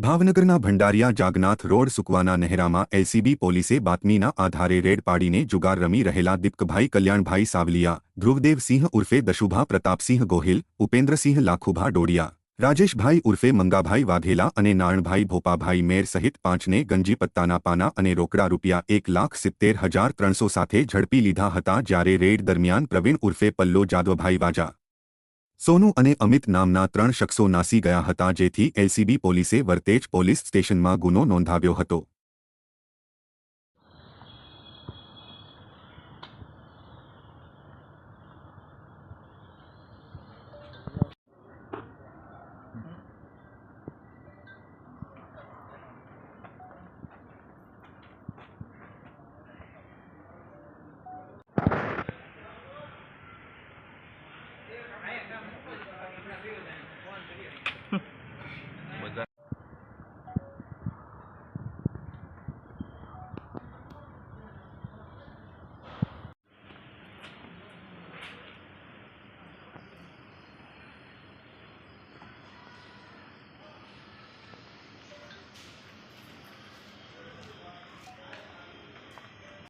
ભાવનગરના Bhandariya Jagnath road સુકવાના નહેરામાં LCB પોલીસે બાતમીના આધારે રેડ પાડીને જુગાર રમી રહેલા દીપકભાઈ કલ્યાણભાઈ સાવલિયા, ધ્રુવદેવસિંહ ઉર્ફે દશુભા પ્રતાપસિંહ ગોહિલ, ઉપેન્દ્રસિંહ લાખુભા ડોડિયા, રાજેશભાઈ ઉર્ફે મંગાભાઈ વાઘેલા અને નારણભાઈ ભોપાભાઈ મેર સહિત 5ને ગંજી પત્તાના પાના અને રોકડા ₹1,70,300 સાથે ઝડપી લીધા હતા જ્યારે રેડ દરમિયાન પ્રવીણ ઉર્ફે પલ્લો જાદવભાઈ વાજા, સોનુ અને અમિત નામના 3 શખ્સો નાસી ગયા હતા જેથી એલસીબી પોલીસે વરતેજ પોલીસ સ્ટેશનમાં ગુનો નોંધાવ્યો હતો।